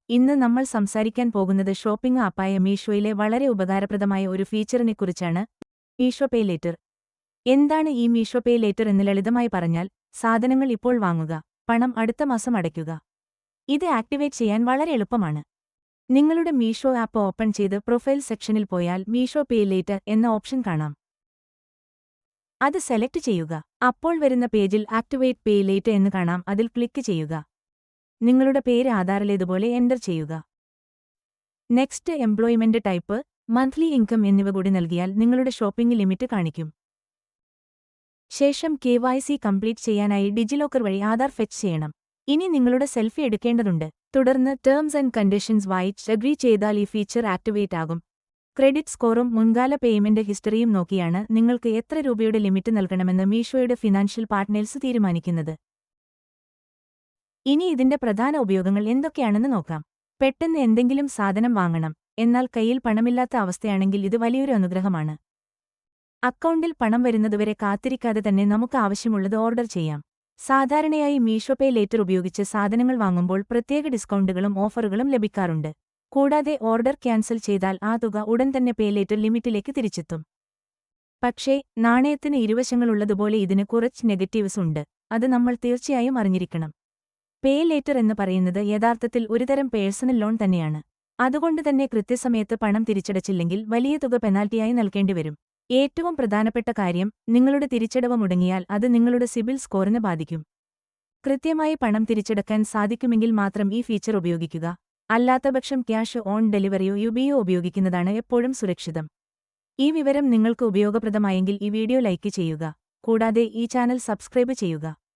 ഇന്ന് നമ്മൾ സംസാരിക്കാൻ പോകുന്നത് ഷോപ്പിംഗ് ആപ്പായ മീഷോയിലെ വളരെ ഉപകാരപ്രദമായ ഒരു ഫീച്ചറിനെക്കുറിച്ചാണ്, മീഷോ പേ ലേറ്റർ. എന്താണ് ഈ മീഷോ പേ ലേറ്റർ എന്ന് ലളിതമായി പറഞ്ഞാൽ, സാധനങ്ങൾ ഇപ്പോൾ വാങ്ങുക, പണം അടുത്ത മാസം അടയ്ക്കുക. ഇത് ആക്ടിവേറ്റ് ചെയ്യാൻ വളരെ എളുപ്പമാണ്. നിങ്ങളുടെ മീഷോ ആപ്പ് ഓപ്പൺ ചെയ്ത് പ്രൊഫൈൽ സെക്ഷനിൽ പോയാൽ മീഷോ പേ ലേറ്റർ എന്ന ഓപ്ഷൻ കാണാം. അത് സെലക്ട് ചെയ്യുക. അപ്പോൾ വരുന്ന പേജിൽ ആക്ടിവേറ്റ് പേ ലേറ്റർ എന്ന് കാണാം, അതിൽ ക്ലിക്ക് ചെയ്യുക. നിങ്ങളുടെ പേര് ആധാറിലേതുപോലെ എൻ്റർ ചെയ്യുക. Next employment type, monthly income എന്നിവ കൂടി നൽകിയാൽ നിങ്ങളുടെ ഷോപ്പിംഗ് ലിമിറ്റ് കാണിക്കും. ശേഷം KYC കംപ്ലീറ്റ് ചെയ്യാനായി ഡിജിലോക്കർ വഴി ആധാർ ഫെച്ച് ചെയ്യണം. ഇനി നിങ്ങളുടെ സെൽഫി എടുക്കേണ്ടതുണ്ട്. തുടർന്ന് ടേംസ് ആൻഡ് കണ്ടീഷൻസ് വായിച്ച് അഗ്രി ചെയ്താൽ ഈ ഫീച്ചർ ആക്ടിവേറ്റ് ആകും. ക്രെഡിറ്റ് സ്കോറും മുൻകാല പേയ്മെന്റ് ഹിസ്റ്ററിയും നോക്കിയാണ് നിങ്ങൾക്ക് എത്ര രൂപയുടെ ലിമിറ്റ് നൽകണമെന്ന് മീഷോയുടെ ഫിനാൻഷ്യൽ പാർട്ട്നേഴ്സ് തീരുമാനിക്കുന്നത്. ഇനി ഇതിന്റെ പ്രധാന ഉപയോഗങ്ങൾ എന്തൊക്കെയാണെന്ന് നോക്കാം. പെട്ടെന്ന് എന്തെങ്കിലും സാധനം വാങ്ങണം, എന്നാൽ കയ്യിൽ പണമില്ലാത്ത അവസ്ഥയാണെങ്കിൽ ഇത് വലിയൊരു അനുഗ്രഹമാണ്. അക്കൗണ്ടിൽ പണം വരുന്നതുവരെ കാത്തിരിക്കാതെ തന്നെ നമുക്ക് ആവശ്യമുള്ളത് ഓർഡർ ചെയ്യാം. സാധാരണയായി മീഷോ പേ ലേറ്റർ ഉപയോഗിച്ച് സാധനങ്ങൾ വാങ്ങുമ്പോൾ പ്രത്യേക ഡിസ്കൗണ്ടുകളും ഓഫറുകളും ലഭിക്കാറുണ്ട്. കൂടാതെ ഓർഡർ ക്യാൻസൽ ചെയ്താൽ ആ തുക ഉടൻ തന്നെ പേ ലേറ്റർ ലിമിറ്റിലേക്ക് തിരിച്ചെത്തും. പക്ഷേ നാണയത്തിന് ഇരുവശങ്ങളുള്ളതുപോലെ ഇതിന് കുറച്ച് നെഗറ്റീവ്സ് ഉണ്ട്. അത് നമ്മൾ തീർച്ചയായും അറിഞ്ഞിരിക്കണം. പേ ലേറ്റർ എന്ന് പറയുന്നത് യഥാർത്ഥത്തിൽ ഒരുതരം പേഴ്സണൽ ലോൺ തന്നെയാണ്. അതുകൊണ്ടുതന്നെ കൃത്യസമയത്ത് പണം തിരിച്ചടച്ചില്ലെങ്കിൽ വലിയ തുക പെനാൽറ്റിയായി നൽകേണ്ടിവരും. ഏറ്റവും പ്രധാനപ്പെട്ട കാര്യം, നിങ്ങളുടെ തിരിച്ചടവ് മുടങ്ങിയാൽ അത് നിങ്ങളുടെ സിബിൽ സ്കോറിനെ ബാധിക്കും. കൃത്യമായി പണം തിരിച്ചടക്കാൻ സാധിക്കുമെങ്കിൽ മാത്രം ഈ ഫീച്ചർ ഉപയോഗിക്കുക. അല്ലാത്തപക്ഷം ക്യാഷ് ഓൺ ഡെലിവറിയോ UPI ഉപയോഗിക്കുന്നതാണ് എപ്പോഴും സുരക്ഷിതം. ഈ വിവരം നിങ്ങൾക്ക് ഉപയോഗപ്രദമായെങ്കിൽ ഈ വീഡിയോ ലൈക്ക് ചെയ്യുക. കൂടാതെ ഈ ചാനൽ സബ്സ്ക്രൈബ് ചെയ്യുക.